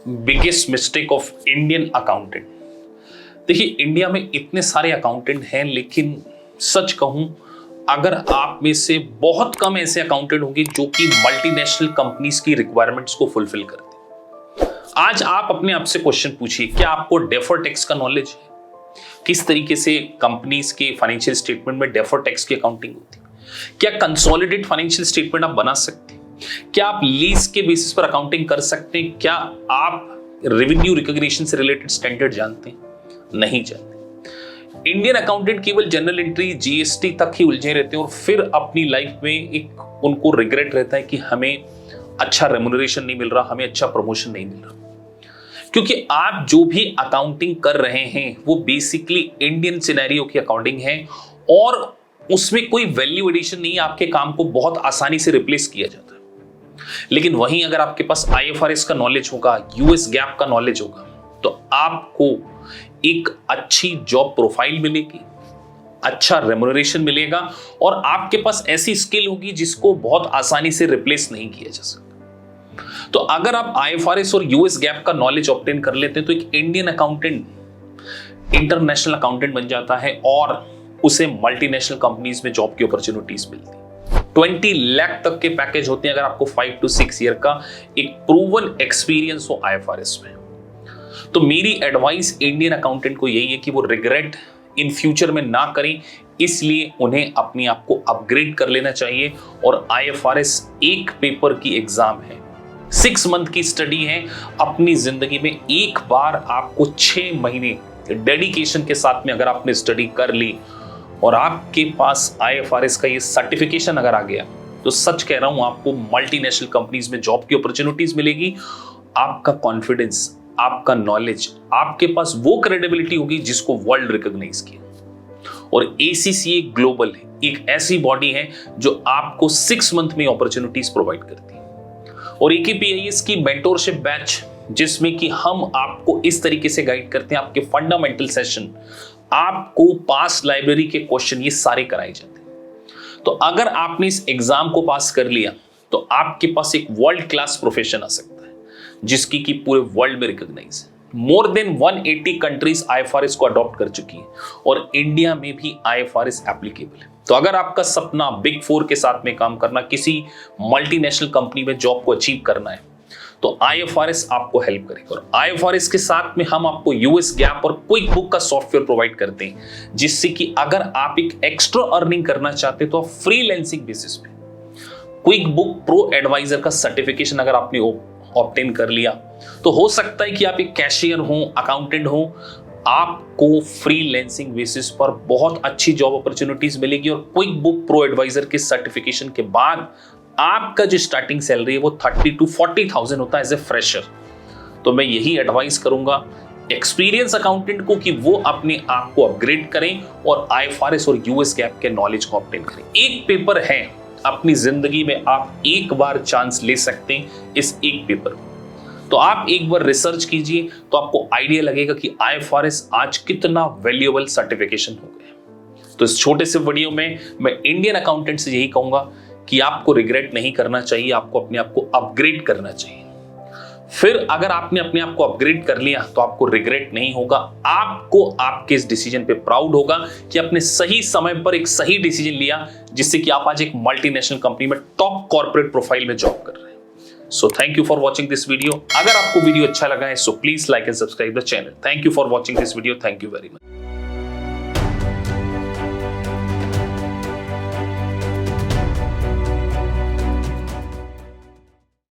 Biggest mistake of Indian accountant. देखिए, India में इतने सारे अकाउंटेंट हैं, लेकिन सच कहूं, अगर आप में से बहुत कम ऐसे अकाउंटेंट होंगे जो कि मल्टीनेशनल कंपनीज की रिक्वायरमेंट्स को फुलफिल करते हैं। आज आप अपने आप से क्वेश्चन पूछिए, क्या आपको डेफर्ड टैक्स का नॉलेज है? किस तरीके से कंपनीज के फाइनेंशियल स्टेटमेंट में डेफर्ड टैक्स की अकाउंटिंग होती है? क्या कंसोलिडेटेड फाइनेंशियल स्टेटमेंट आप बना सकते हैं? क्या आप लीज के बेसिस पर अकाउंटिंग कर सकते हैं? क्या आप रेवेन्यू रिकॉग्निशन से रिलेटेड स्टैंडर्ड जानते हैं? नहीं जानते। इंडियन अकाउंटेंट केवल जनरल एंट्री, जीएसटी तक ही उलझे रहते हैं और फिर अपनी लाइफ में एक उनको रिग्रेट रहता है कि हमें अच्छा रेम्युनरेशन नहीं मिल रहा, हमें अच्छा प्रमोशन नहीं मिल रहा। क्योंकि आप जो भी अकाउंटिंग कर रहे हैं वो बेसिकली इंडियन सिनेरियो की अकाउंटिंग है और उसमें कोई वैल्यू एडिशन नहीं है, आपके काम को बहुत आसानी से रिप्लेस किया जाता है। लेकिन वहीं अगर आपके पास आईएफआरएस का नॉलेज होगा, यूएस गैप का नॉलेज होगा, तो आपको एक अच्छी जॉब प्रोफाइल मिलेगी, अच्छा रेम्युनरेशन मिलेगा और आपके पास ऐसी स्किल होगी जिसको बहुत आसानी से रिप्लेस नहीं किया जा सकता। तो अगर आप आईएफआरएस और यूएस गैप का नॉलेज ऑब्टेन कर लेते हैं तो एक इंडियन अकाउंटेंट इंटरनेशनल अकाउंटेंट बन जाता है और उसे मल्टीनेशनल कंपनीज में जॉब की अपॉर्चुनिटीज मिलती है। 20 लाख तक के पैकेज होते हैं अगर आपको 5 to 6 ईयर का एक प्रूवन एक्सपीरियंस हो आईएफआरएस में। तो मेरी एडवाइस इंडियन अकाउंटेंट को यही है कि वो रिग्रेट इन फ्यूचर में ना करें, इसलिए उन्हें अपने आप को अपग्रेड कर लेना चाहिए। और आईएफआरएस एक पेपर की एग्जाम है, 6 मंथ की स्टडी है। अपनी जिंदगी में एक बार आपको 6 महीने डेडिकेशन के साथ में अगर आपने स्टडी कर ली और आपके पास आईएफआरएस का ये सर्टिफिकेशन अगर आ गया, तो सच कह रहा हूं, आपको मल्टीनेशनल कंपनीज में जॉब की अपॉर्चुनिटीज मिलेगी। आपका कॉन्फिडेंस, आपका नॉलेज, आपके पास वो क्रेडिबिलिटी होगी जिसको वर्ल्ड रिकॉग्नाइज किया। और एसीसीए ग्लोबल है, एक ऐसी बॉडी है जो आपको 6 मंथ में अपॉर्चुनिटीज प्रोवाइड करती है। और एकेपीआईएस की मेंटोरशिप बैच, जिसमें कि हम आपको इस तरीके से गाइड करते हैं, आपके फंडामेंटल सेशन, आपको पास लाइब्रेरी के क्वेश्चन, ये सारे कराए जाते हैं। तो अगर आपने इस एग्जाम को पास कर लिया तो आपके पास एक वर्ल्ड क्लास प्रोफेशन आ सकता है जिसकी कि पूरे वर्ल्ड में रिकॉग्नाइज है। मोर देन 180 कंट्रीज आईएफआरएस को अडॉप्ट कर चुकी है और इंडिया में भी आईएफआरएस एप्लीकेबल है। तो अगर आपका सपना बिग 4 के साथ में काम करना, किसी मल्टीनेशनल कंपनी में जॉब को अचीव करना है, तो आईएफआरएस आपको हेल्प करेगा। और आईएफआरएस के साथ में हम आपको यूएस गैप और क्विक बुक का सॉफ्टवेयर प्रोवाइड करते हैं, जिससे कि अगर आप एक एक्स्ट्रा अर्निंग करना चाहते हैं तो आप फ्रीलांसिंग बेसिस पे क्विक बुक प्रो एडवाइजर का सर्टिफिकेशन अगर आपने ऑब्टेन कर लिया, तो हो सकता है कि आप एक कैशियर हो, अकाउंटेंट हो, आपको फ्रीलांसिंग बेसिस पर बहुत अच्छी जॉब अपॉर्चुनिटीज मिलेगी। और क्विक बुक प्रो एडवाइजर के सर्टिफिकेशन के बाद आपका जो स्टार्टिंग सैलरी है वो 30 to 40,000 होता है एज ए फ्रेशर। तो मैं यही एडवाइस करूंगा एक्सपीरियंस अकाउंटेंट को कि वो अपने आप को अपग्रेड करें और आईएफआरएस और यूएस गैप के नॉलेज को ऑब्टेन करें। एक पेपर है, अपनी जिंदगी में आप एक बार चांस ले सकते हैं इस एक पेपर में। तो आप एक बार रिसर्च कीजिए तो आपको आइडिया लगेगा कि आईएफआरएस आज कितना वैल्यूएबल सर्टिफिकेशन हो गया। तो इस छोटे से वीडियो में मैं इंडियन अकाउंटेंट से यही कहूंगा कि आपको रिग्रेट नहीं करना चाहिए, आपको अपने आप को अपग्रेड करना चाहिए। फिर अगर आपने अपने आप को अपग्रेड कर लिया तो आपको रिग्रेट नहीं होगा, आपको आपके इस डिसीजन पे प्राउड होगा कि आपने सही समय पर एक सही डिसीजन लिया, जिससे कि आप आज एक मल्टीनेशनल कंपनी में टॉप कॉर्पोरेट प्रोफाइल में जॉब कर रहे हैं। So thank you for watching this video. अगर आपको वीडियो अच्छा लगा है so please like and subscribe the channel. Thank you for watching this video. Thank you very much.